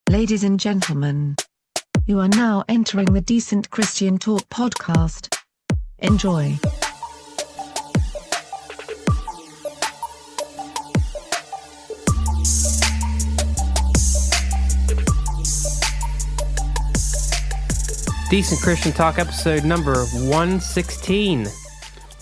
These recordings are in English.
Ladies and gentlemen, you are now entering the Decent Christian Talk podcast. Enjoy. Decent Christian Talk episode number 116.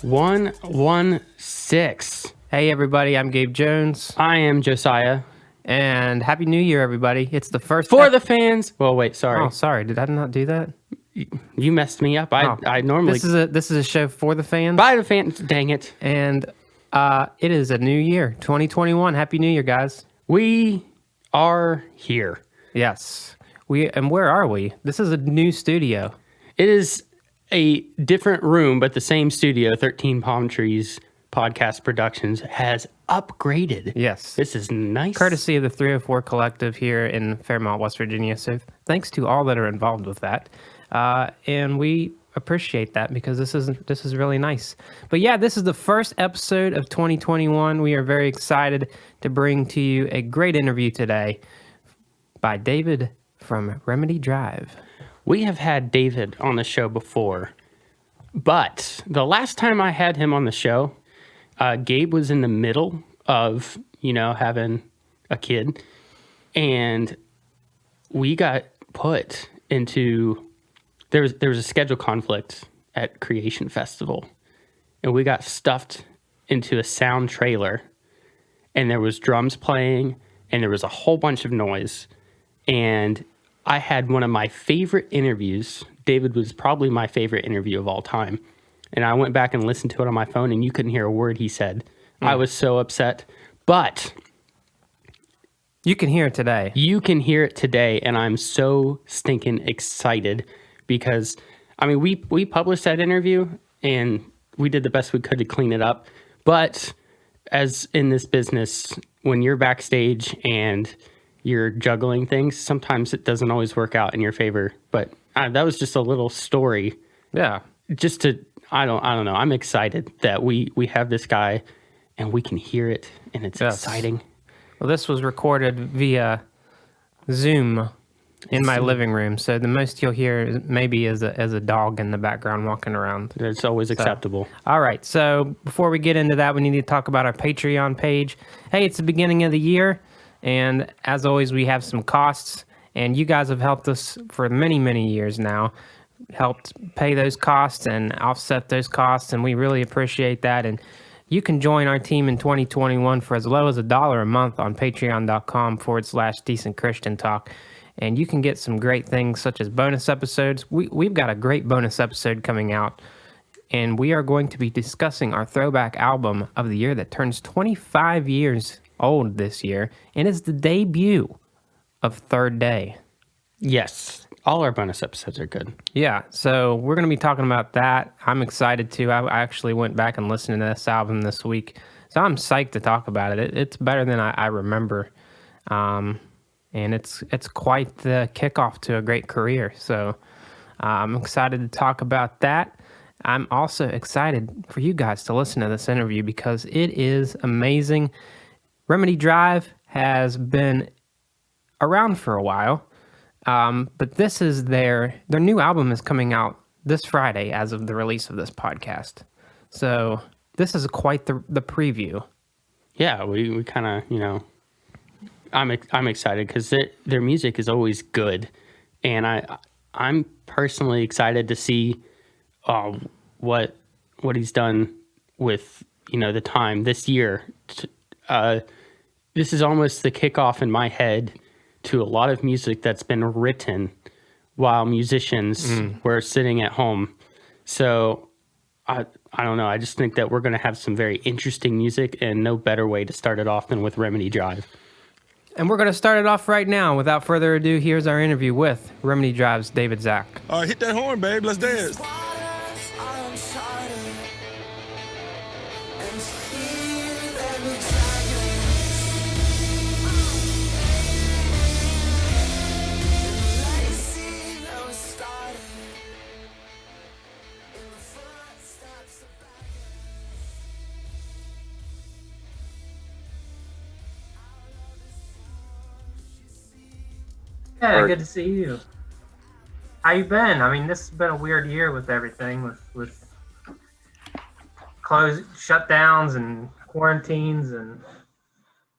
116. Hey everybody, I'm Gabe Jones. I am Josiah. And Happy New Year, everybody. It's the first... For the fans... Well, wait, sorry. Oh, sorry. Did I not do that? You messed me up. I normally... This is a show for the fans. By the fans. Dang it. And it is a new year, 2021. Happy New Year, guys. We are here. Yes. And where are we? This is a new studio. It is a different room, but the same studio, 13 Palm Trees Podcast Productions, has upgraded. Yes. This is nice. Courtesy of the 304 Collective here in Fairmont, West Virginia. So thanks to all that are involved with that. And we appreciate that because this is really nice. But yeah, this is the first episode of 2021. We are very excited to bring to you a great interview today by David from Remedy Drive. We have had David on the show before, but the last time I had him on the show, Gabe was in the middle of, having a kid, and we got put into, there was a schedule conflict at Creation Festival, and we got stuffed into a sound trailer, and there was drums playing, and there was a whole bunch of noise, and I had one of my favorite interviews. David was probably my favorite interview of all time. And I went back and listened to it on my phone, and you couldn't hear a word he said. I was so upset. But you can hear it today. You can hear it today, and I'm so stinking excited because, we published that interview, and we did the best we could to clean it up. But as in this business, when you're backstage and you're juggling things, sometimes it doesn't always work out in your favor. But that was just a little story. Yeah. Just to, I don't know. I'm excited that we have this guy and we can hear it, and it's exciting. Well, this was recorded via Zoom in my living room. So the most you'll hear maybe is a dog in the background walking around. It's always acceptable. All right. So before we get into that, we need to talk about our Patreon page. Hey, it's the beginning of the year. And as always, we have some costs, and you guys have helped us for many, many years now, helped pay those costs and offset those costs, and we really appreciate that. And you can join our team in 2021 for as low as $1 a month on patreon.com/Decent Christian Talk. And you can get some great things such as bonus episodes. We've got a great bonus episode coming out, and we are going to be discussing our throwback album of the year that turns 25 years old this year, and it's the debut of Third Day. Yes, all our bonus episodes are good. Yeah, so we're going to be talking about that. I'm excited too. I actually went back and listened to this album this week, so I'm psyched to talk about it. It's better than I remember, and it's quite the kickoff to a great career. So I'm excited to talk about that. I'm also excited for you guys to listen to this interview because it is amazing. Remedy Drive has been around for a while, but this is their new album is coming out this Friday as of the release of this podcast. So this is quite the preview. Yeah, we kind of, I'm excited because their music is always good, and I'm personally excited to see what he's done with the time this year. This is almost the kickoff in my head to a lot of music that's been written while musicians were sitting at home. So I don't know. I just think that we're going to have some very interesting music, and no better way to start it off than with Remedy Drive. And we're going to start it off right now. Without further ado, here's our interview with Remedy Drive's David Zach. All right, hit that horn, babe. Let's dance. Yeah, Or good to see you. How you been? I mean, this has been a weird year with everything, with close shutdowns and quarantines, and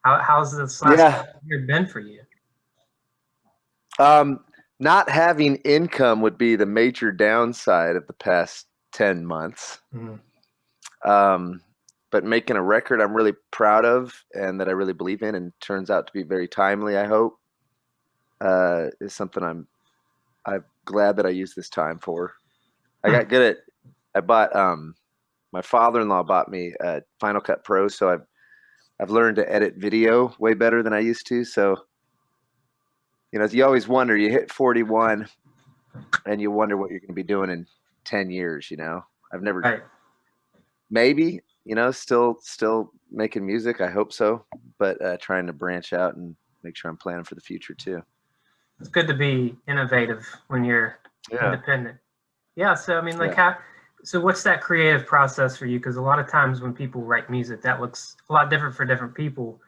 how's this last yeah, year been for you? um, not having income would be the major downside of the past 10 months. Mhm. Um, but making a record I'm really proud of and that I really believe in and turns out to be very timely, I hope, is something I'm glad that I used this time for. I got good at I bought my father-in-law bought me a Final Cut Pro, so I've learned to edit video way better than I used to. So, you always wonder, you hit 41 and you wonder what you're going to be doing in 10 years, I've never Right. maybe, still making music, I hope so, but trying to branch out and make sure I'm planning for the future too. It's good to be innovative when you're Yeah. independent. Yeah. So I mean, like, Yeah. so what's that creative process for you? Because a lot of times when people write music, that looks a lot different for different people.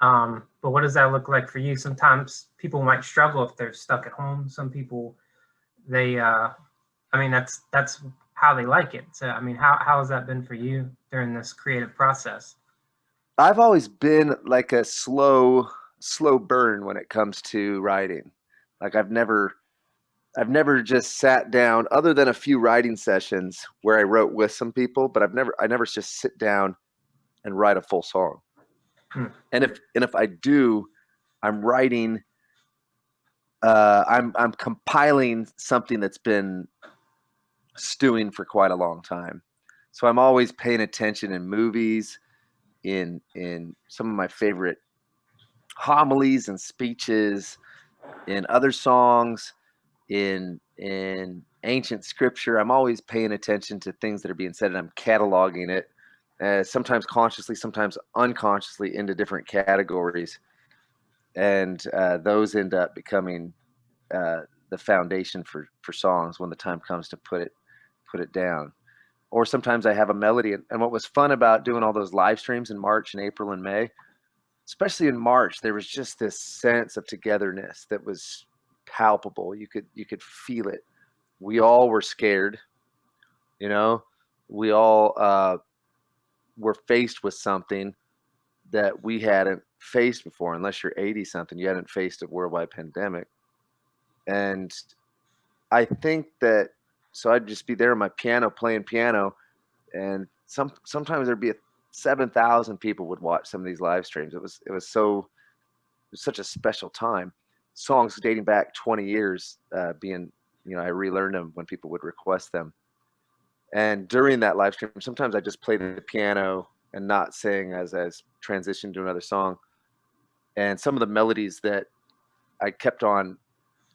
But what does that look like for you? Sometimes people might struggle if they're stuck at home. Some people, they, I mean, that's how they like it. So I mean, how has that been for you during this creative process? I've always been like a slow burn when it comes to writing. Like I've never just sat down, other than a few writing sessions where I wrote with some people, but I never just sit down and write a full song. Hmm. And if I do, I'm writing, I'm compiling something that's been stewing for quite a long time. So I'm always paying attention in movies, in some of my favorite homilies and speeches, in other songs, in ancient scripture. I'm always paying attention to things that are being said, and I'm cataloging it, sometimes consciously, sometimes unconsciously, into different categories, and those end up becoming the foundation for songs when the time comes to put it down. Or sometimes I have a melody, and what was fun about doing all those live streams in March and April and May, especially in March, there was just this sense of togetherness that was palpable. You could feel it. We all were scared, you know. We all were faced with something that we hadn't faced before. Unless you're 80 something, you hadn't faced a worldwide pandemic. And I think that, so I'd just be there on my piano playing piano, and sometimes there'd be 7,000 people would watch some of these live streams. It was such a special time. Songs dating back 20 years, being, I relearned them when people would request them. And during that live stream, sometimes I just play the piano and not sing as transition to another song. And some of the melodies that I kept on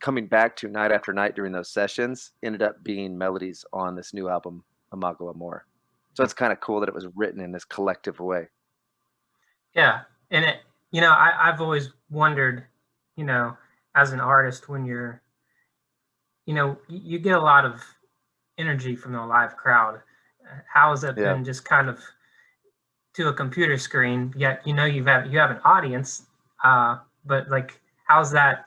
coming back to night after night during those sessions ended up being melodies on this new album, Imago Amor. So it's kind of cool that it was written in this collective way. Yeah, and I've always wondered, as an artist, when you're, you get a lot of energy from the live crowd. How has it Yeah. been just kind of to a computer screen? Yet you have an audience, but like how's that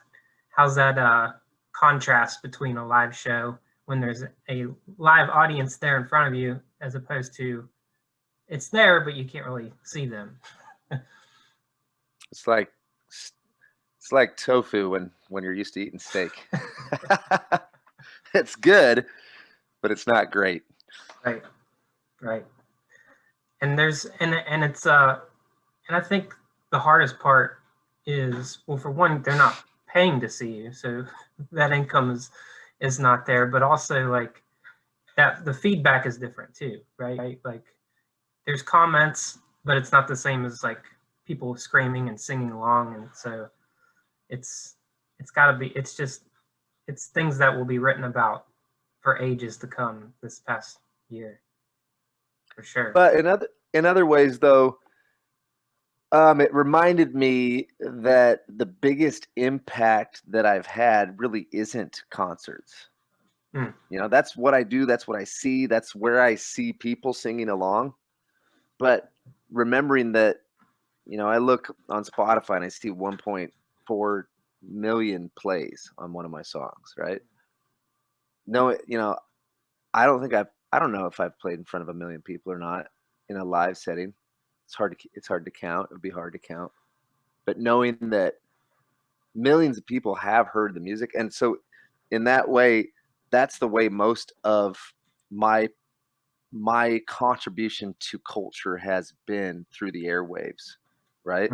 contrast between a live show when there's a live audience there in front of you, as opposed to it's there but you can't really see them. It's like it's like tofu when you're used to eating steak. It's good, but it's not great. Right, right. And there's and it's and I think the hardest part is, well, for one, they're not paying to see you, so that income is not there. But also, like, that the feedback is different too, right? Like, there's comments, but it's not the same as like people screaming and singing along, and so it's it's got to be. It's things that will be written about for ages to come. This past year, for sure. But in other ways, though, it reminded me that the biggest impact that I've had really isn't concerts. Hmm. That's what I do. That's what I see. That's where I see people singing along. But remembering that, I look on Spotify and I see 1.4 million plays on one of my songs, right? No, I don't know if I've played in front of a million people or not in a live setting. It's hard to count. It would be hard to count. But knowing that millions of people have heard the music, and so in that way, that's the way most of my contribution to culture has been through the airwaves, right?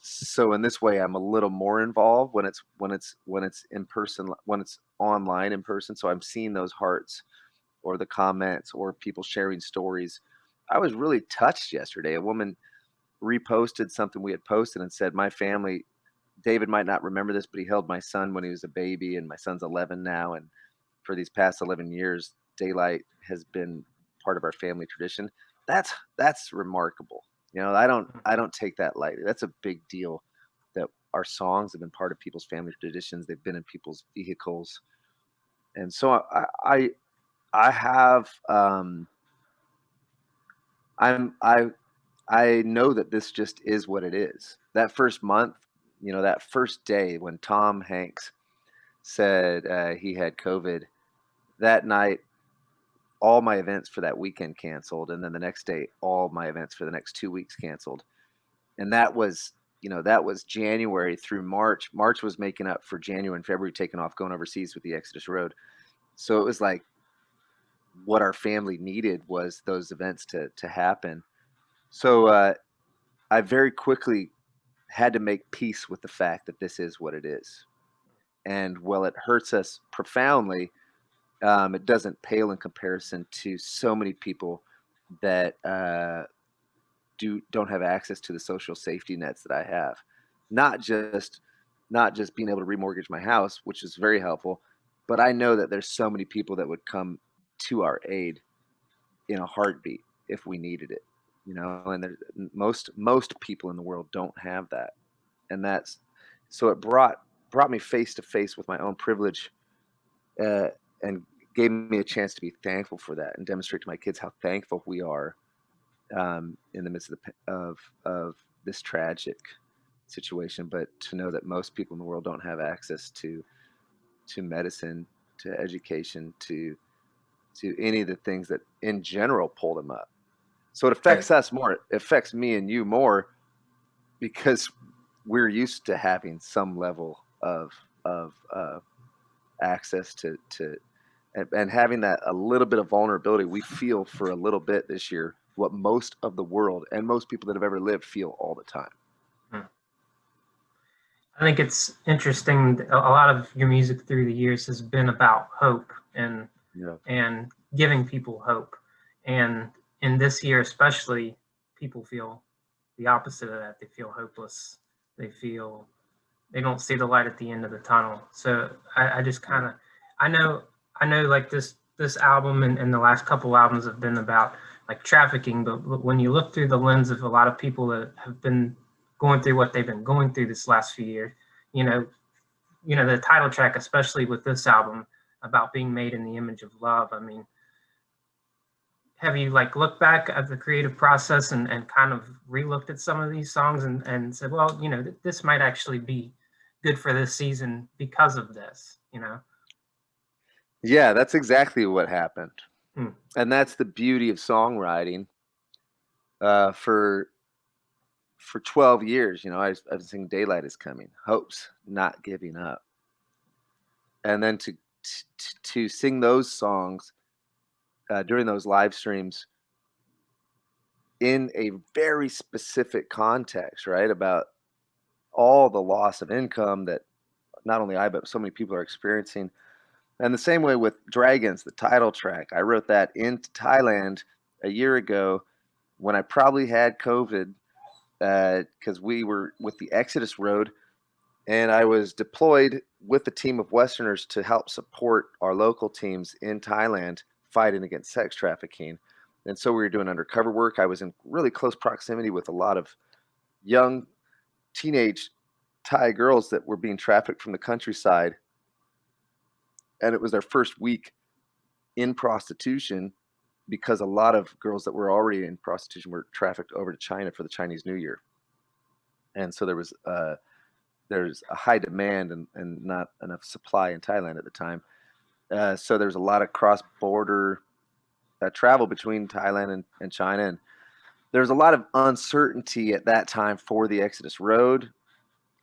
So in this way, I'm a little more involved when it's in person, when it's online in person. So I'm seeing those hearts or the comments or people sharing stories. I was really touched yesterday. A woman reposted something we had posted and said, "My family, David might not remember this, but he held my son when he was a baby, and my son's 11 now. And for these past 11 years, daylight has been part of our family tradition." That's remarkable. I don't take that lightly. That's a big deal that our songs have been part of people's family traditions. They've been in people's vehicles. And so I have I know that this just is what it is. That first month, that first day when Tom Hanks said he had COVID, that night, all my events for that weekend canceled. And then the next day, all my events for the next 2 weeks canceled. And that was January through March. March was making up for January and February taking off, going overseas with the Exodus Road. So it was like what our family needed was those events to happen. So I very quickly had to make peace with the fact that this is what it is. And while it hurts us profoundly, it doesn't pale in comparison to so many people that don't have access to the social safety nets that I have. Not just being able to remortgage my house, which is very helpful, but I know that there's so many people that would come to our aid in a heartbeat if we needed it. And most people in the world don't have that. And that's so it brought me face to face with my own privilege, and gave me a chance to be thankful for that and demonstrate to my kids how thankful we are in the midst of this tragic situation. But to know that most people in the world don't have access to medicine, to education, to any of the things that in general pull them up. So it affects us more. It affects me and you more because we're used to having some level of access to and having that a little bit of vulnerability. We feel for a little bit this year what most of the world and most people that have ever lived feel all the time. I think it's interesting. A lot of your music through the years has been about hope and giving people hope. And in this year especially, people feel the opposite of that. They feel hopeless. They don't see the light at the end of the tunnel. So I just kind of, I know like this album and the last couple albums have been about like trafficking, but when you look through the lens of a lot of people that have been going through what they've been going through this last few years, the title track, especially with this album, about being made in the image of love. I mean, have you like looked back at the creative process and kind of re-looked at some of these songs and said, well, this might actually be good for this season because of this, Yeah, that's exactly what happened. And that's the beauty of songwriting. For 12 years, I've been singing "Daylight is Coming," hopes, not giving up. And then to sing those songs during those live streams in a very specific context, right? About all the loss of income that not only I, but so many people are experiencing. And the same way with Dragons, the title track. I wrote that in Thailand a year ago when I probably had COVID, because we were with the Exodus Road, and I was deployed with a team of Westerners to help support our local teams in Thailand fighting against sex trafficking. And so we were doing undercover work. I was in really close proximity with a lot of young teenage Thai girls that were being trafficked from the countryside. And it was their first week in prostitution because a lot of girls that were already in prostitution were trafficked over to China for the Chinese New Year. And so there there's a high demand and not enough supply in Thailand at the time. So there's a lot of cross-border travel between Thailand and China, and there's a lot of uncertainty at that time for the Exodus Road,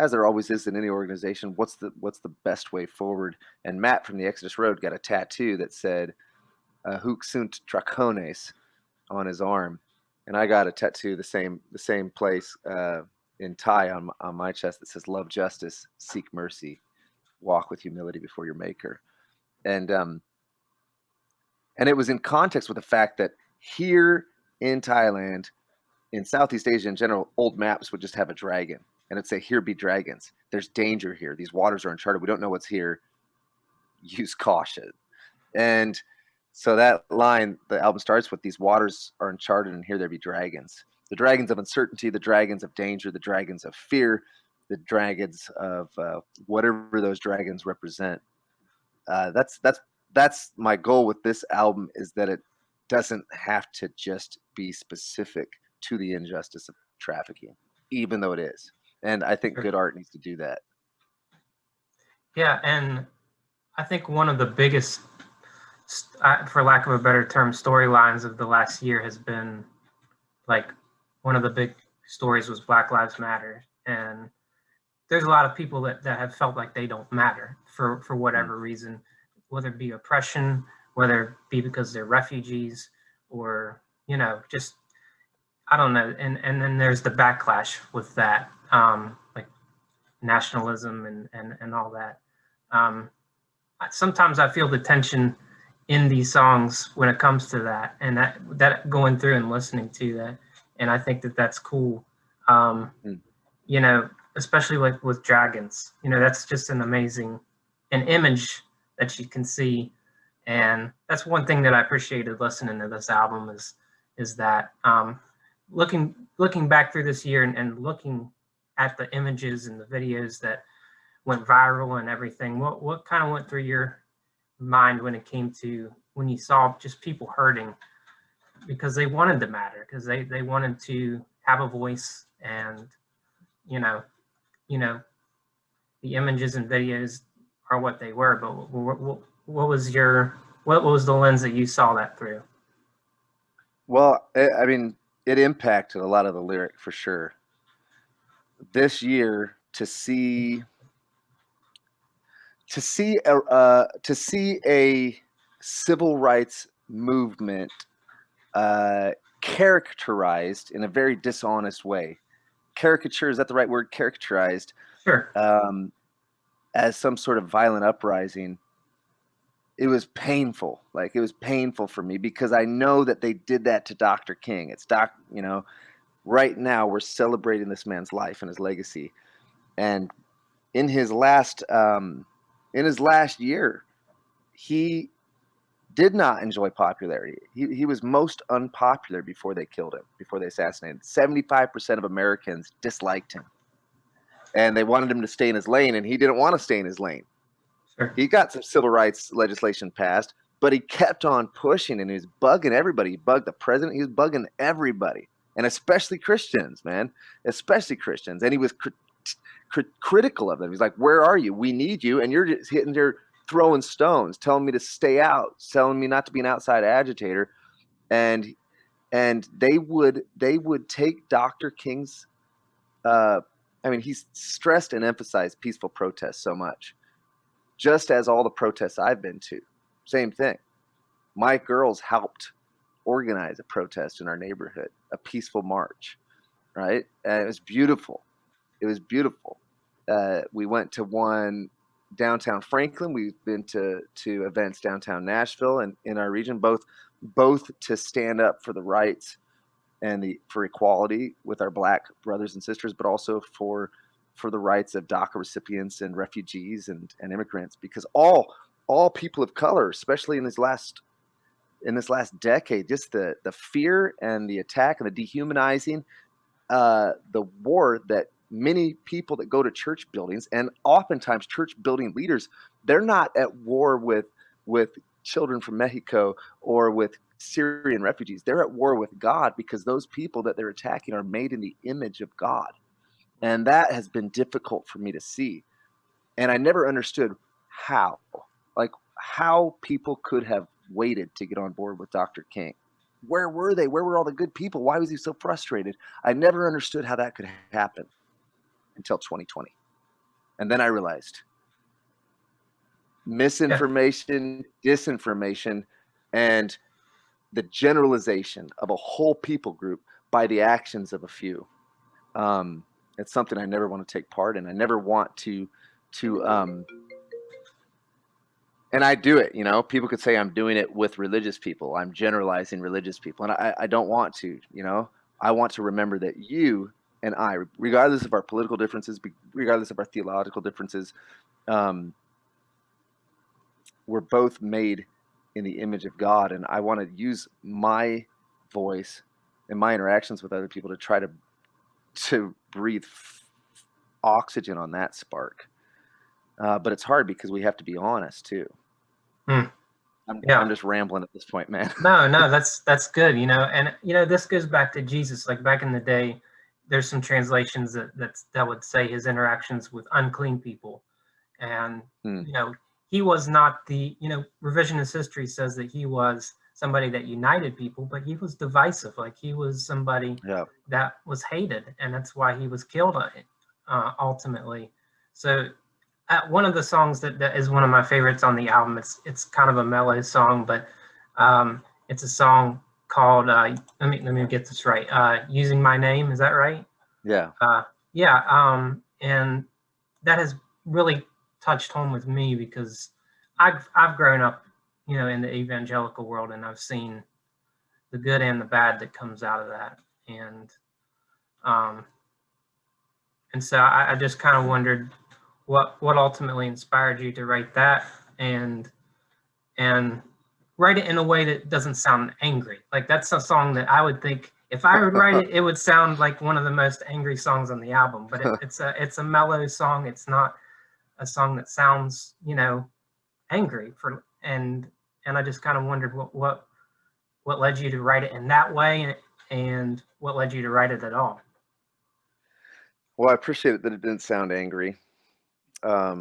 as there always is in any organization. What's the best way forward? And Matt from the Exodus Road got a tattoo that said "Hook sunt tracones" on his arm, and I got a tattoo the same place in Thai on my chest that says "Love justice, seek mercy, walk with humility before your Maker." And it was in context with the fact that here in Thailand, in Southeast Asia in general, old maps would just have a dragon, and it'd say, "Here be dragons. There's danger here. These waters are uncharted. We don't know what's here. Use caution." And so that line, the album starts with, "These waters are uncharted, and here there be dragons. The dragons of uncertainty, the dragons of danger, the dragons of fear, the dragons of whatever those dragons represent." That's my goal with this album, is that it doesn't have to just be specific to the injustice of trafficking, even though it is. And I think good art needs to do that. Yeah, and I think one of the biggest, for lack of a better term, storylines of the last year has been, like, one of the big stories was Black Lives Matter. And there's a lot of people that have felt like they don't matter for whatever reason, whether it be oppression, whether it be because they're refugees, or, just, I don't know. And then there's the backlash with that, like nationalism and all that. Sometimes I feel the tension in these songs when it comes to that, and that going through and listening to that. And I think that's cool. Especially like with dragons, that's just an image that you can see. And that's one thing that I appreciated listening to this album is that looking back through this year and looking at the images and the videos that went viral and everything, what kind of went through your mind when it came to when you saw just people hurting because they wanted to matter, because they wanted to have a voice, and the images and videos are what they were, but what was the lens that you saw that through? Well, I mean, it impacted a lot of the lyric for sure. This year, to see a civil rights movement characterized in a very dishonest way. Caricature, is that the right word? Characterized. Sure. As some sort of violent uprising. It was painful. Like, it was painful for me because I know that they did that to Dr. King. It's right now we're celebrating this man's life and his legacy. And in his last year, he did not enjoy popularity. He was most unpopular before they killed him, before they assassinated him. 75% of Americans disliked him. And they wanted him to stay in his lane, and he didn't want to stay in his lane. Sure. He got some civil rights legislation passed, but he kept on pushing, and he was bugging everybody. He bugged the president. He was bugging everybody, and especially Christians, man, especially Christians. And he was critical of them. He's like, "Where are you? We need you, and you're just hitting there throwing stones, telling me to stay out, telling me not to be an outside agitator." And they would take Dr. King's he's stressed and emphasized peaceful protests so much, just as all the protests I've been to. Same thing. My girls helped organize a protest in our neighborhood, a peaceful march, right? And it was beautiful. It was beautiful. We went to one downtown Franklin. We've been to events downtown Nashville and in our region, both to stand up for the rights and for equality with our Black brothers and sisters, but also for the rights of DACA recipients and refugees and immigrants, because all people of color, especially in this last decade, just the fear and the attack and the dehumanizing, the war that many people that go to church buildings, and oftentimes church building leaders, they're not at war with children from Mexico or with Syrian refugees. They're at war with God, because those people that they're attacking are made in the image of God. And that has been difficult for me to see. And I never understood how, like how people could have waited to get on board with Dr. King. Where were they? Where were all the good people? Why was he so frustrated? I never understood how that could happen until 2020. And then I realized misinformation, disinformation, and the generalization of a whole people group by the actions of a few. It's something I never want to take part in. I never want to and I do it, you know, people could say I'm doing it with religious people. I'm generalizing religious people. And I don't want to, you know, I want to remember that you and I, regardless of our political differences, regardless of our theological differences, we're both made in the image of God. And I want to use my voice and my interactions with other people to try to breathe oxygen on that spark. But it's hard because we have to be honest too. I'm just rambling at this point, man. No, that's good. You know, and you know, this goes back to Jesus. Like back in the day, there's some translations that would say his interactions with unclean people, and you know, he was not the, you know, revisionist history says that he was somebody that united people, but he was divisive. Like he was somebody that was hated, and that's why he was killed ultimately. So one of the songs that is one of my favorites on the album, it's kind of a mellow song, but it's a song called let me get this right, Using My Name. Is that right? Yeah. And that has really touched home with me because I've grown up, you know, in the evangelical world, and I've seen the good and the bad that comes out of that. And so I just kind of wondered what ultimately inspired you to write that and write it in a way that doesn't sound angry. Like that's a song that I would think if I would write it, it would sound like one of the most angry songs on the album. But it's a mellow song. It's not a song that sounds, you know, angry. And I just kind of wondered what led you to write it in that way, and what led you to write it at all. Well, I appreciate it that it didn't sound angry. I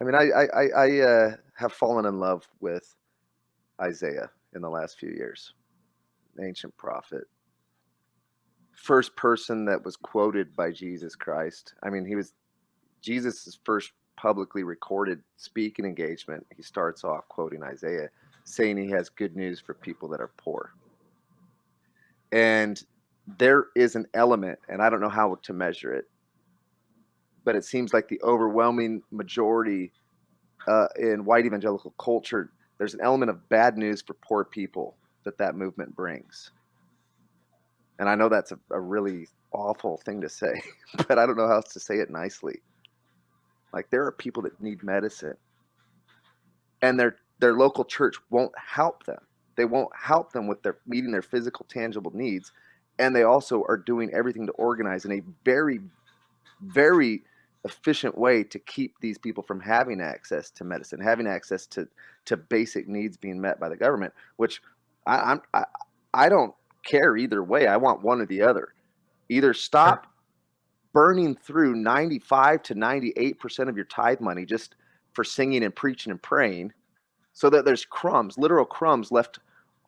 mean, I have fallen in love with Isaiah in the last few years. Ancient prophet, first person that was quoted by Jesus Christ. I mean, he was Jesus's first publicly recorded speaking engagement. He starts off quoting Isaiah, saying he has good news for people that are poor. And there is an element, and I don't know how to measure it, but it seems like the overwhelming majority in white evangelical culture, there's an element of bad news for poor people that movement brings. And I know that's a really awful thing to say, but I don't know how else to say it nicely. Like there are people that need medicine, and their local church won't help them. They won't help them with their meeting their physical, tangible needs. And they also are doing everything to organize in a very, very efficient way to keep these people from having access to medicine, having access to basic needs being met by the government, which I don't care either way. I want one or the other. Either stop burning through 95 to 98% of your tithe money just for singing and preaching and praying, so that there's crumbs, literal crumbs left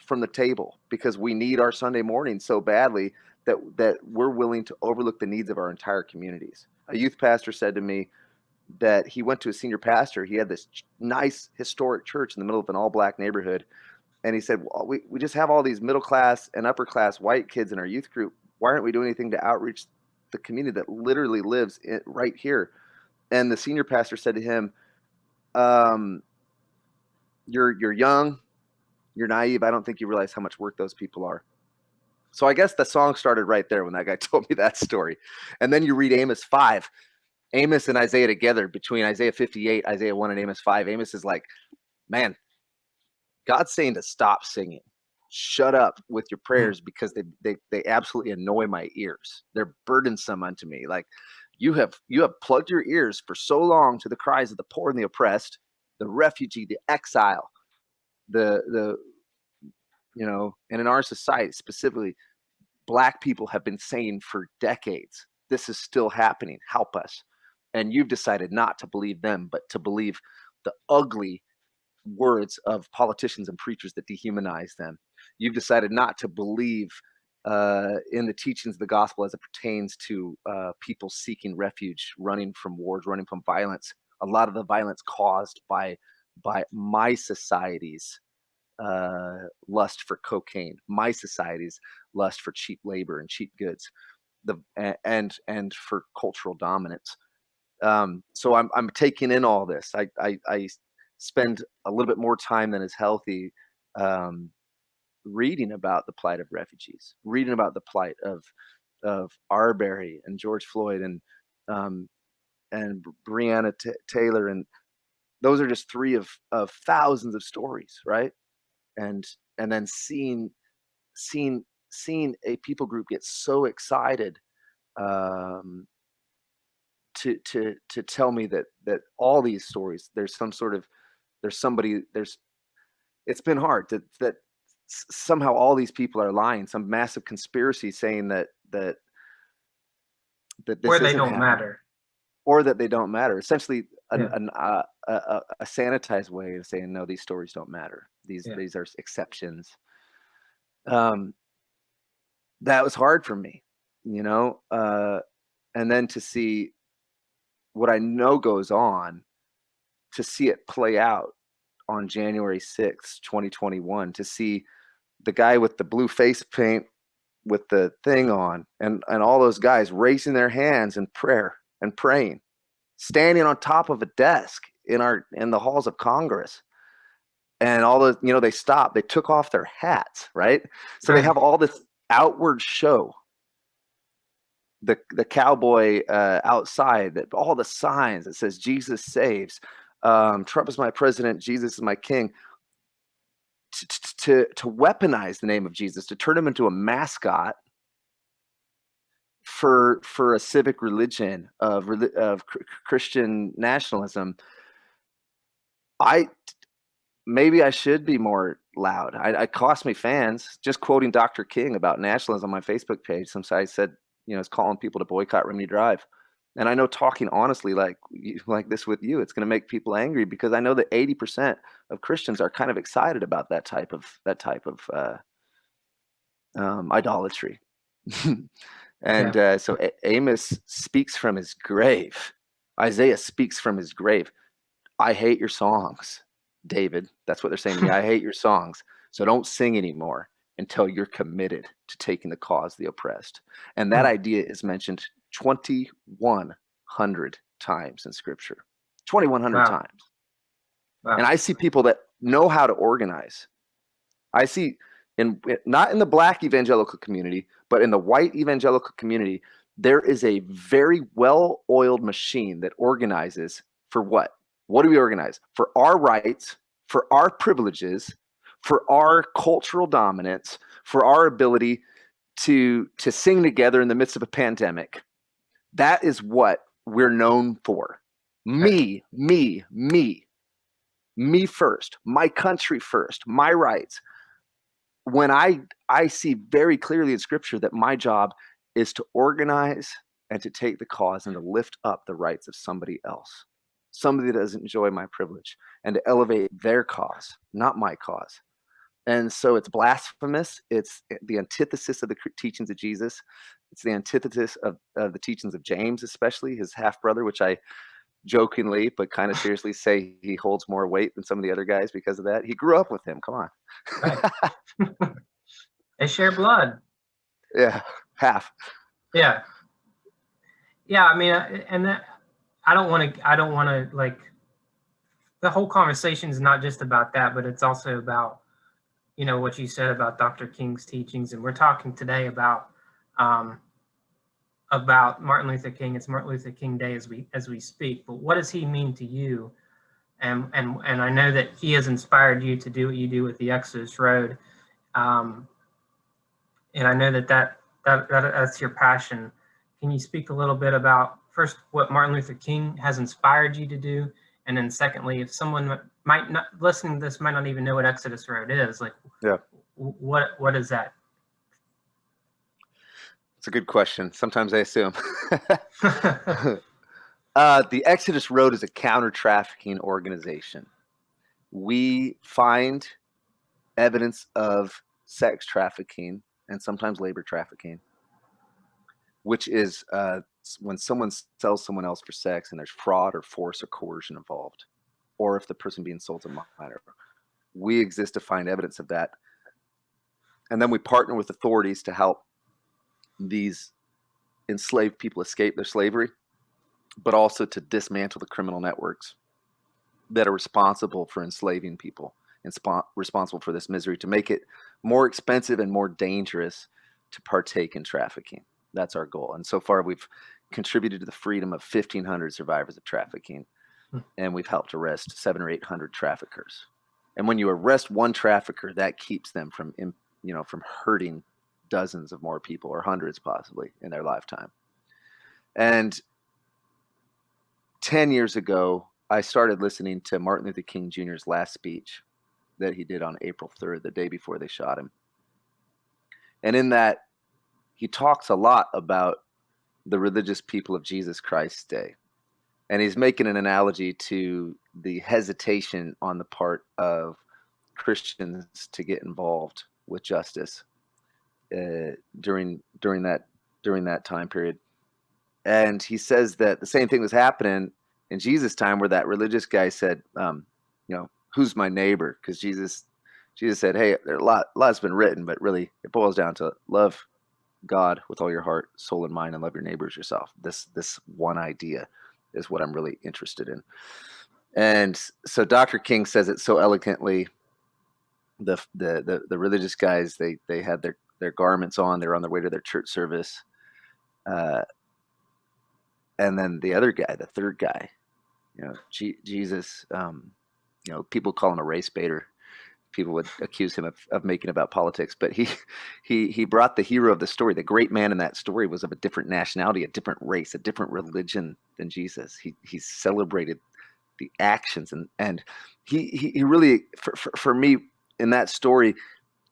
from the table, because we need our Sunday morning so badly that we're willing to overlook the needs of our entire communities. A youth pastor said to me that he went to a senior pastor. He had this nice historic church in the middle of an all-black neighborhood. And he said, well, we just have all these middle class and upper class white kids in our youth group. Why aren't we doing anything to outreach the community that literally lives right here? And the senior pastor said to him, you're young, you're naive. I don't think you realize how much work those people are. So I guess the song started right there when that guy told me that story. And then you read Amos 5, Amos and Isaiah together, between Isaiah 58, Isaiah 1, and Amos 5. Amos is like, man, God's saying to stop singing. Shut up with your prayers, because they absolutely annoy my ears. They're burdensome unto me. Like you have plugged your ears for so long to the cries of the poor and the oppressed, the refugee, the exile, the you know, and in our society specifically, Black people have been saying for decades. This is still happening. Help us. And you've decided not to believe them, but to believe the ugly words of politicians and preachers that dehumanize them. You've decided not to believe in the teachings of the gospel as it pertains to people seeking refuge, running from wars, running from violence. A lot of the violence caused by my society's lust for cocaine, my society's lust for cheap labor and cheap goods, and for cultural dominance. So I'm taking in all this. I spend a little bit more time than is healthy reading about the plight of refugees, reading about the plight of Arbery and George Floyd and Breonna Taylor, and those are just three of thousands of stories, right? And then seeing a people group get so excited to tell me that all these stories, it's been hard that somehow all these people are lying, some massive conspiracy saying that this Where they isn't don't happening, matter. or that they don't matter. Essentially, Yeah. a sanitized way of saying no, these stories don't matter. These are exceptions. That was hard for me, and then to see what I know goes on, to see it play out on January 6th, 2021, to see the guy with the blue face paint with the thing on and all those guys raising their hands in prayer and praying, standing on top of a desk in the halls of Congress. And all the, they stopped, they took off their hats, right? So they have all this outward show. The cowboy outside, that all the signs that says Jesus saves, Trump is my president, Jesus is my king, to weaponize the name of Jesus, to turn him into a mascot for a civic religion of Christian nationalism. Maybe I should be more loud. It cost me fans just quoting Dr. King about nationalism on my Facebook page. Some guy said, it's calling people to boycott Rimney Drive. And I know, talking honestly like this with you, it's going to make people angry, because I know that 80% of Christians are kind of excited about that type of idolatry. And so Amos speaks from his grave. Isaiah speaks from his grave. I hate your songs, David. That's what they're saying to me. I hate your songs. So don't sing anymore until you're committed to taking the cause of the oppressed. And that idea is mentioned 2,100 times in Scripture. 2,100 times. Wow. And I see people that know how to organize. I see, not in the Black evangelical community, but in the white evangelical community, there is a very well-oiled machine that organizes for what? What do we organize? For our rights, for our privileges, for our cultural dominance, for our ability to sing together in the midst of a pandemic. That is what we're known for. Me first, my country first, my rights. When I see very clearly in Scripture that my job is to organize and to take the cause and to lift up the rights of somebody else, somebody that doesn't enjoy my privilege, and to elevate their cause, not my cause. And so it's blasphemous. It's the antithesis of the teachings of Jesus. It's the antithesis of the teachings of James, especially his half-brother, which I jokingly but kind of seriously say he holds more weight than some of the other guys because of that. He grew up with him. Come on. Right. They share blood. Yeah, half. Yeah. I mean, and that, I don't want to like, the whole conversation is not just about that, but it's also about, what you said about Dr. King's teachings. And we're talking today about Martin Luther King. It's Martin Luther King Day as we speak. But what does he mean to you? And I know that he has inspired you to do what you do with the Exodus Road. And I know that's your passion. Can you speak a little bit about, first, what Martin Luther King has inspired you to do? And then secondly, if someone might not listening to this might not even know what Exodus Road is, like, what is that? It's a good question. Sometimes I assume. The Exodus Road is a counter-trafficking organization. We find evidence of sex trafficking and sometimes labor trafficking, which is when someone sells someone else for sex and there's fraud or force or coercion involved, or if the person being sold is a minor. We exist to find evidence of that. And then we partner with authorities to help these enslaved people escape their slavery, but also to dismantle the criminal networks that are responsible for enslaving people and responsible for this misery, to make it more expensive and more dangerous to partake in trafficking. That's our goal. And so far, we've contributed to the freedom of 1,500 survivors of trafficking, and we've helped arrest 700 or 800 traffickers. And when you arrest one trafficker, that keeps them from hurting dozens of more people, or hundreds possibly, in their lifetime. And 10 years ago, I started listening to Martin Luther King Jr.'s last speech that he did on April 3rd, the day before they shot him. And in that, he talks a lot about the religious people of Jesus Christ's day. And he's making an analogy to the hesitation on the part of Christians to get involved with justice during that time period. And he says that the same thing was happening in Jesus' time, where that religious guy said, who's my neighbor? Because Jesus said, hey, a lot's been written, but really it boils down to love God with all your heart, soul, and mind, and love your neighbors yourself. This one idea is what I'm really interested in. And so Dr. King says it so eloquently. The religious guys, they had their garments on, they're on their way to their church service. And then the other guy, the third guy, Jesus, people call him a race baiter. People would accuse him of making about politics, but he brought the hero of the story. The great man in that story was of a different nationality, a different race, a different religion than Jesus. He celebrated the actions, and he really, for me, in that story,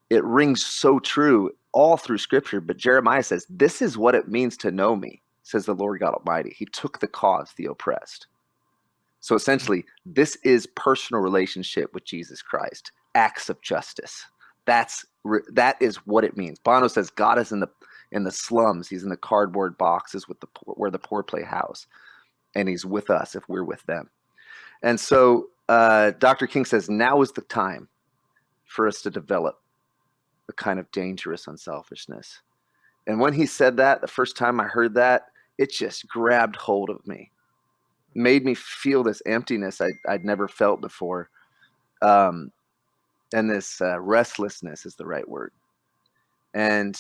it rings so true all through Scripture. But Jeremiah says, "This is what it means to know me," says the Lord God Almighty. He took the cause, the oppressed. So essentially, this is personal relationship with Jesus Christ. Acts of justice. That is what it means. Bono says God is in the slums. He's in the cardboard boxes where the poor play house, and he's with us if we're with them. And so Dr. King says now is the time for us to develop a kind of dangerous unselfishness. And when he said that, the first time I heard that, it just grabbed hold of me, made me feel this emptiness I'd never felt before. And this restlessness is the right word. And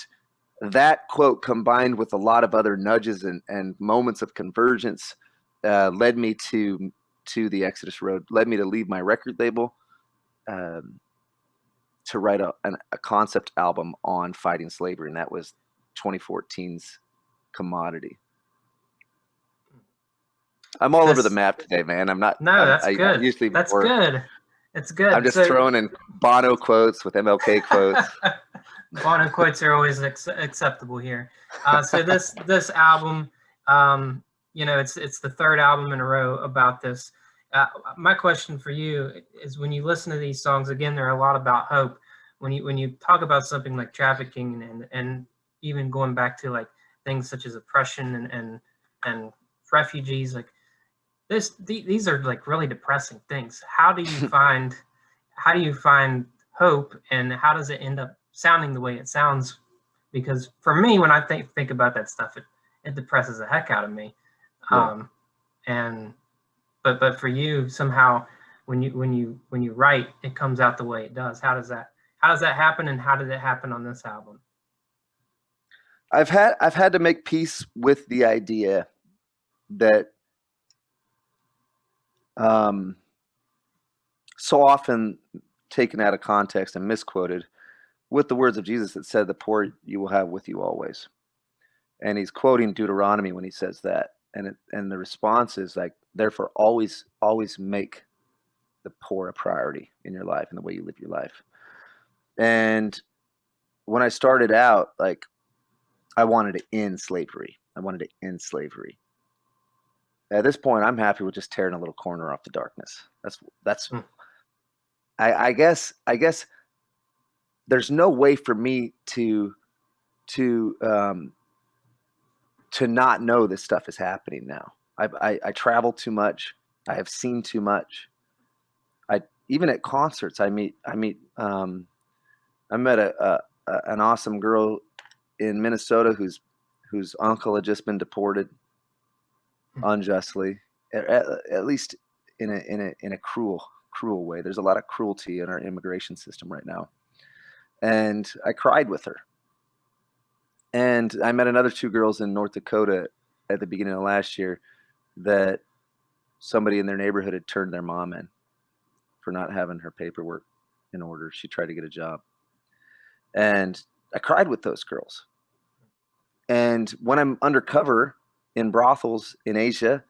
that quote, combined with a lot of other nudges and moments of convergence, led me to the Exodus Road, led me to leave my record label, to write a concept album on fighting slavery. And that was 2014's Commodity. I'm all over the map today, man. I'm not. No, that's good. That's good. It's good. I'm just throwing in Bono quotes with MLK quotes. Bono quotes are always acceptable here. So this album, it's the third album in a row about this. My question for you is, when you listen to these songs, again, they're a lot about hope. When you talk about something like trafficking and even going back to like things such as oppression and refugees, like these are like really depressing things. How do you find hope, and how does it end up sounding the way it sounds? Because for me, when I think about that stuff, it depresses the heck out of me. Yeah. But for you, somehow when you write, it comes out the way it does. How does that happen, and how did it happen on this album? I've had to make peace with the idea that so often taken out of context and misquoted, with the words of Jesus that said, "The poor you will have with you always." And he's quoting Deuteronomy when he says that. And the response is like, therefore, always make the poor a priority in your life and the way you live your life. And when I started out, like, I wanted to end slavery. I wanted to end slavery. At this point, I'm happy with just tearing a little corner off the darkness. That's. I guess there's no way for me to not know this stuff is happening now. I travel too much. I have seen too much. Even at concerts, I met an awesome girl in Minnesota whose uncle had just been deported unjustly, at least in a cruel way. There's a lot of cruelty in our immigration system right now, and I cried with her. And I met another 2 girls in North Dakota at the beginning of last year that somebody in their neighborhood had turned their mom in for not having her paperwork in order. She tried to get a job. And I cried with those girls. And when I'm undercover in brothels in Asia,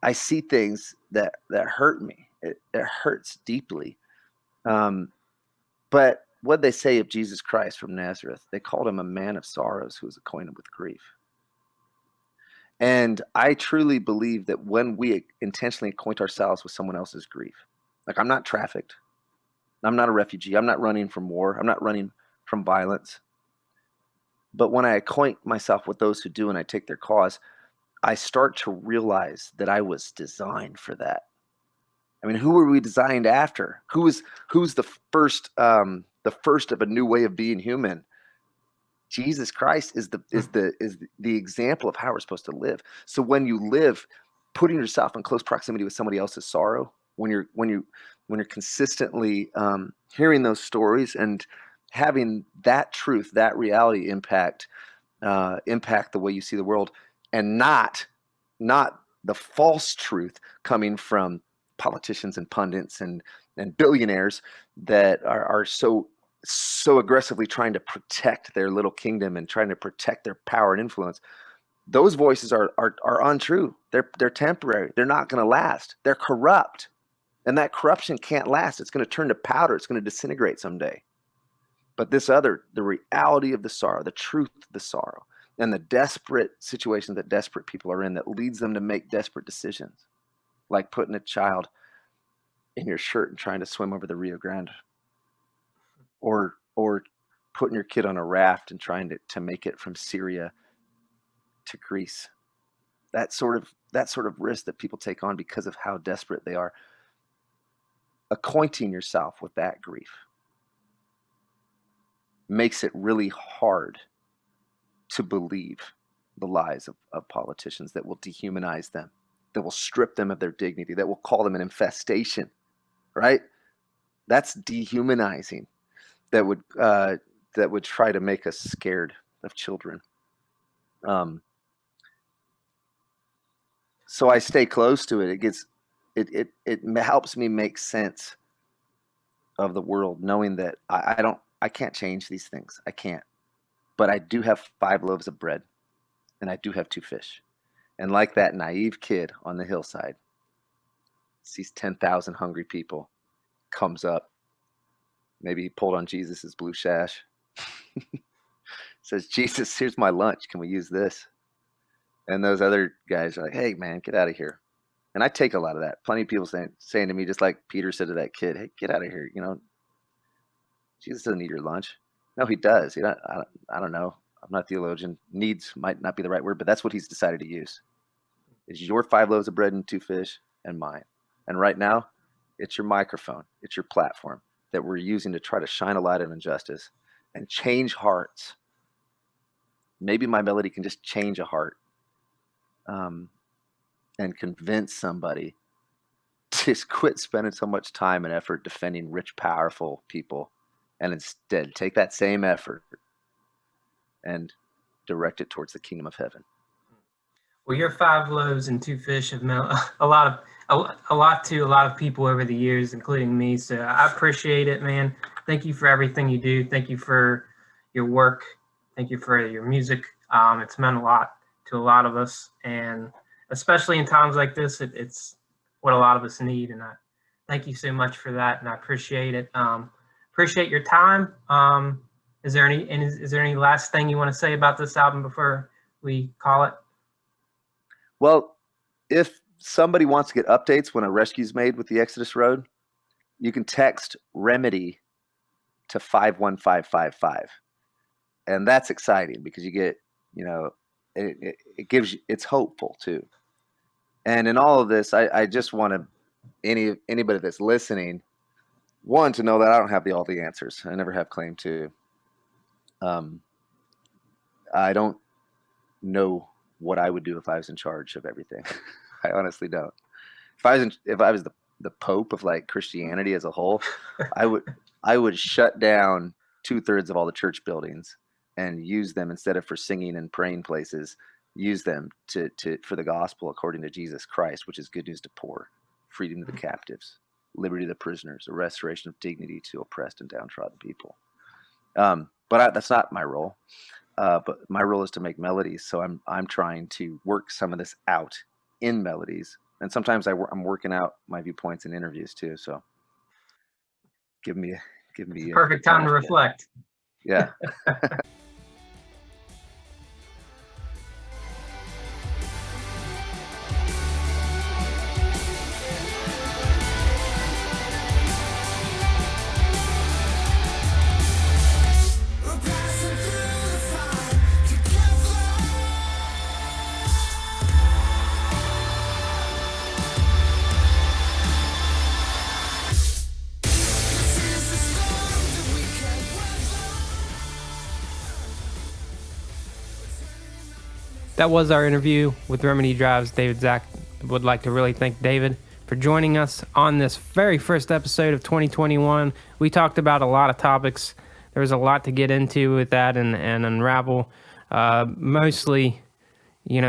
I see things that hurt me. It hurts deeply. But what they say of Jesus Christ from Nazareth, they called him a man of sorrows who was acquainted with grief. And I truly believe that when we intentionally acquaint ourselves with someone else's grief, like, I'm not trafficked, I'm not a refugee, I'm not running from war, I'm not running from violence. But when I acquaint myself with those who do and I take their cause, I start to realize that I was designed for that. I mean, who were we designed after? Who's the first of a new way of being human? Jesus Christ is the example of how we're supposed to live. So when you live putting yourself in close proximity with somebody else's sorrow, when you're consistently hearing those stories and having that truth, that reality impact the way you see the world, and not the false truth coming from politicians and pundits and billionaires that are so aggressively trying to protect their little kingdom and trying to protect their power and influence. Those voices are untrue. They're temporary. They're not going to last. They're corrupt. And that corruption can't last. It's going to turn to powder. It's going to disintegrate someday. But the reality of the sorrow, the truth of the sorrow, and the desperate situations that desperate people are in that leads them to make desperate decisions, like putting a child in your shirt and trying to swim over the Rio Grande, or putting your kid on a raft and trying to make it from Syria to Greece. That sort of risk that people take on because of how desperate they are. Acquainting yourself with that grief makes it really hard to believe the lies of politicians that will dehumanize them, that will strip them of their dignity, that will call them an infestation, right? That's dehumanizing. That would try to make us scared of children. So I stay close to it. It helps me make sense of the world, knowing that I can't change these things. I can't. But I do have 5 loaves of bread, and I do have 2 fish. And like that naive kid on the hillside, sees 10,000 hungry people, comes up. Maybe he pulled on Jesus's blue sash. Says, Jesus, here's my lunch. Can we use this? And those other guys are like, hey, man, get out of here. And I take a lot of that. Plenty of people saying to me, just like Peter said to that kid, hey, get out of here. Jesus doesn't need your lunch. No, he does. I don't know. I'm not a theologian. Needs might not be the right word, but that's what he's decided to use. It's your 5 loaves of bread and 2 fish and mine. And right now, it's your microphone. It's your platform that we're using to try to shine a light on injustice and change hearts. Maybe my melody can just change a heart and convince somebody to quit spending so much time and effort defending rich, powerful people, and instead take that same effort and direct it towards the kingdom of heaven. Well, your 5 loaves and 2 fish have meant a lot to a lot of people over the years, including me. So I appreciate it, man. Thank you for everything you do. Thank you for your work. Thank you for your music. It's meant a lot to a lot of us, and especially in times like this, it's what a lot of us need. And I thank you so much for that, and I appreciate it. Appreciate your time. Is there any last thing you want to say about this album before we call it? Well, if somebody wants to get updates when a rescue's made with the Exodus Road, you can text Remedy to 51555. And that's exciting because you get, it gives you, it's hopeful too. And in all of this, I just want to, anybody that's listening, one, to know that I don't have all the answers. I never have claimed to. I don't know what I would do if I was in charge of everything. I honestly don't. If I was the Pope of like Christianity as a whole, I would shut down 2/3 of all the church buildings and use them, instead of for singing and praying places, use them for the gospel according to Jesus Christ, which is good news to poor, freedom to the captives, liberty to the prisoners, a restoration of dignity to oppressed and downtrodden people. But that's not my role. But my role is to make melodies. So I'm trying to work some of this out in melodies. And sometimes I'm working out my viewpoints in interviews too. So give me Perfect time to reflect. Yeah. That was our interview with Remedy Drive's David Zach. Would like to really thank David for joining us on this very first episode of 2021. We talked about a lot of topics. There was a lot to get into with that and unravel. Mostly,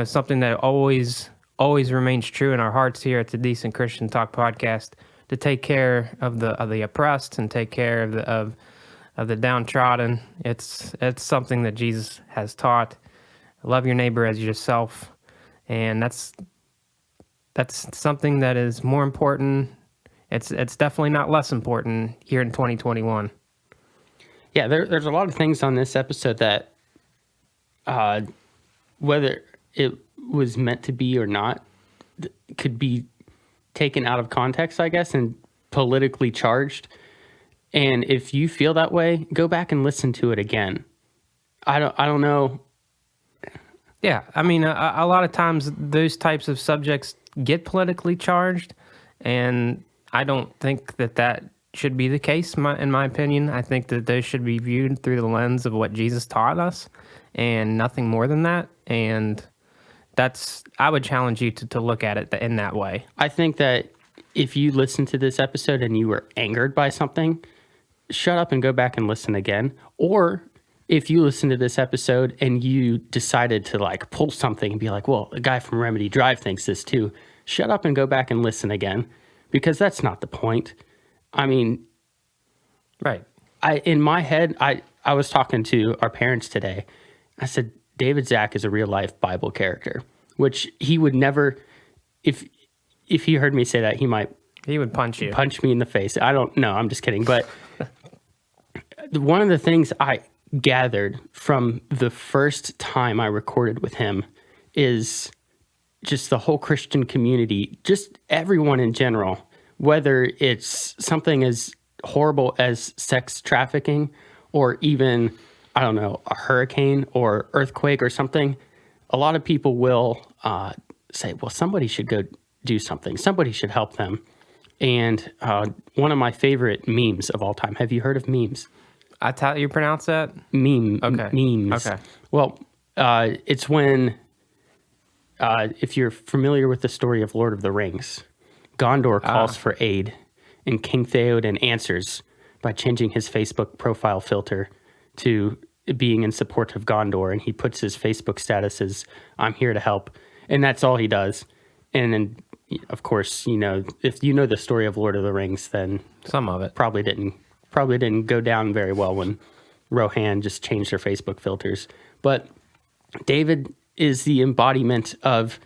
something that always remains true in our hearts here at the Decent Christian Talk podcast, to take care of the oppressed and take care of the downtrodden. It's something that Jesus has taught. Love your neighbor as yourself, and that's something that is more important. It's definitely not less important here in 2021. Yeah, there's a lot of things on this episode that, whether it was meant to be or not, could be taken out of context, I guess, and politically charged. And if you feel that way, go back and listen to it again. I don't know. Yeah, I mean, a lot of times those types of subjects get politically charged, and I don't think that should be the case, in my opinion. I think that those should be viewed through the lens of what Jesus taught us, and nothing more than that. And I would challenge you to look at it in that way. I think that if you listen to this episode and you were angered by something, shut up and go back and listen again. Or if you listen to this episode and you decided to like pull something and be like, well, the guy from Remedy Drive thinks this too, shut up and go back and listen again, because that's not the point. I mean, right. In my head, I was talking to our parents today. I said, David Zach is a real life Bible character, which he would never, if he heard me say that, he would punch you. Punch me in the face. I don't know. I'm just kidding. But one of the things I gathered from the first time I recorded with him is just the whole Christian community, just everyone in general, whether it's something as horrible as sex trafficking or even, I don't know, a hurricane or earthquake or something, a lot of people will say, well, somebody should go do something. Somebody should help them. And one of my favorite memes of all time. Have you heard of memes? That's how you pronounce that? Meme. Okay. Memes. Okay. Well, it's when, if you're familiar with the story of Lord of the Rings, Gondor calls for aid, and King Theoden answers by changing his Facebook profile filter to being in support of Gondor, and he puts his Facebook status as, I'm here to help, and that's all he does. And then, of course, if you know the story of Lord of the Rings, then some of it probably didn't go down very well when Rohan just changed their Facebook filters. But David is the embodiment of,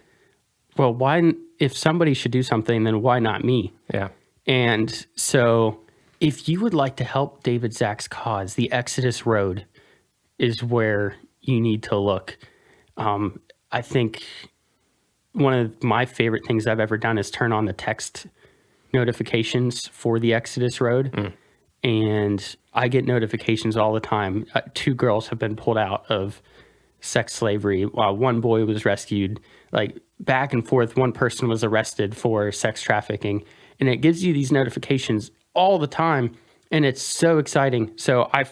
well, why, if somebody should do something, then why not me? Yeah. And so if you would like to help David Zach's cause, the Exodus Road, is where you need to look. I think one of my favorite things I've ever done is turn on the text notifications for the Exodus Road. And I get notifications all the time. 2 girls have been pulled out of sex slavery. One boy was rescued, like back and forth. One person was arrested for sex trafficking. And it gives you these notifications all the time. And it's so exciting. So I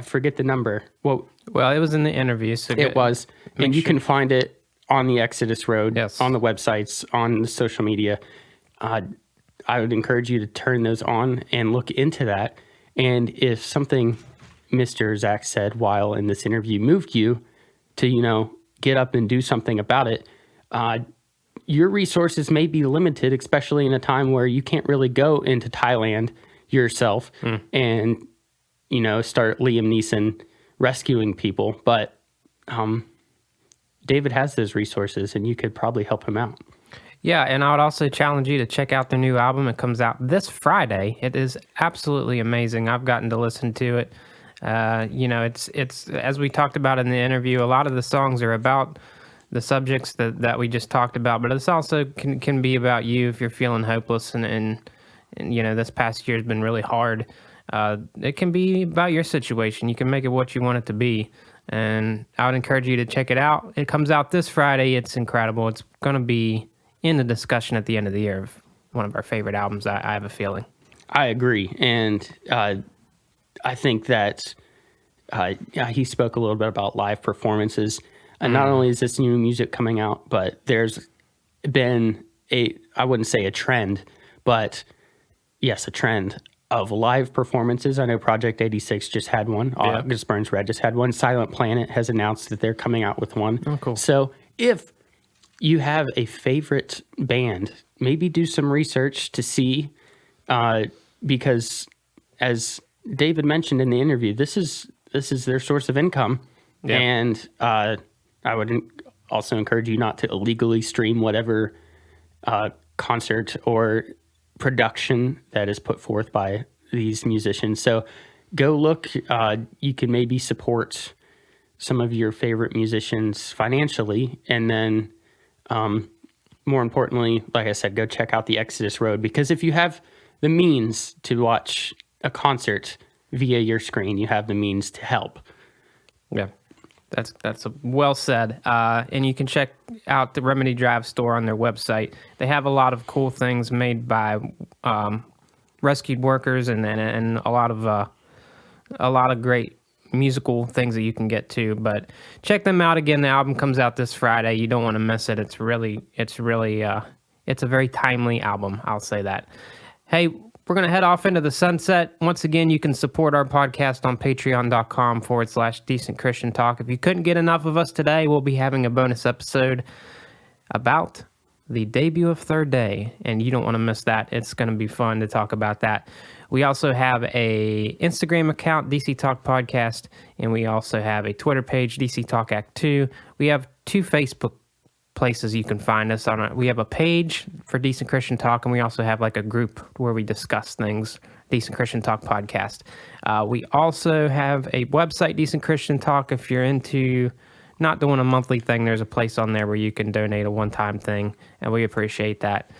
forget the number. Well, it was in the interview. So it was. And you can find it on the Exodus Road, Yes. on the websites, on the social media. I would encourage you to turn those on and look into that. And if something Mr. Zach said while in this interview moved you to, get up and do something about it, your resources may be limited, especially in a time where you can't really go into Thailand yourself and, start Liam Neeson rescuing people. But David has those resources, and you could probably help him out. Yeah, and I would also challenge you to check out their new album. It comes out this Friday. It is absolutely amazing. I've gotten to listen to it. It's as we talked about in the interview, a lot of the songs are about the subjects that we just talked about, but it's also can be about you if you're feeling hopeless and this past year has been really hard. It can be about your situation. You can make it what you want it to be. And I would encourage you to check it out. It comes out this Friday. It's incredible. It's going to be in the discussion at the end of the year of one of our favorite albums, I have a feeling. I agree. And I think that he spoke a little bit about live performances. And not only is this new music coming out, but there's been I wouldn't say a trend, but yes, a trend of live performances. I know Project 86 just had one. Yeah. August Burns Red just had one. Silent Planet has announced that they're coming out with one. Oh, cool. So if you have a favorite band, maybe do some research to see, because as David mentioned in the interview, this is their source of income. Yeah. And I would also encourage you not to illegally stream whatever concert or production that is put forth by these musicians. So go look. You can maybe support some of your favorite musicians financially, and then more importantly, like I said, go check out the Exodus Road, because if you have the means to watch a concert via your screen, you have the means to help. Yeah, that's well said. And you can check out the Remedy Drive store on their website. They have a lot of cool things made by rescued workers, and a lot of great musical things that you can get to. But check them out again. The album comes out this Friday. You don't want to miss it. It's a very timely album. I'll say that. Hey, we're going to head off into the sunset. Once again, you can support our podcast on patreon.com/Decent Christian Talk. If you couldn't get enough of us today, we'll be having a bonus episode about the debut of Third Day, and you don't want to miss that. It's going to be fun to talk about that. We also have a Instagram account, DC Talk Podcast, and we also have a Twitter page, DC Talk Act 2. We have 2 Facebook places you can find us on. We have a page for Decent Christian Talk, and we also have like a group where we discuss things, Decent Christian Talk Podcast. We also have a website, Decent Christian Talk. If you're into not doing a monthly thing, there's a place on there where you can donate a one-time thing, and we appreciate that.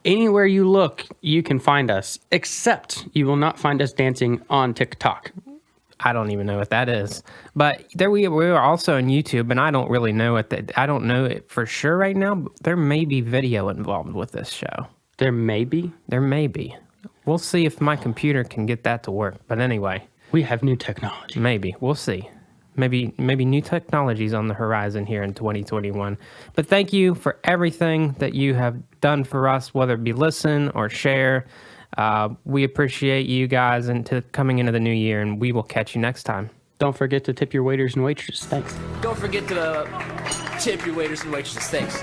Anywhere you look, you can find us, except you will not find us dancing on TikTok. I don't even know what that is. But there we are also on YouTube, and I don't really know I don't know it for sure right now, but there may be video involved with this show. There may be. There may be. We'll see if my computer can get that to work. But anyway. We have new technology. Maybe. We'll see. Maybe new technologies on the horizon here in 2021. But thank you for everything that you have done for us, whether it be listen or share. We appreciate you guys coming into the new year, and we will catch you next time. Don't forget to tip your waiters and waitresses. Thanks. Don't forget to tip your waiters and waitresses. Thanks.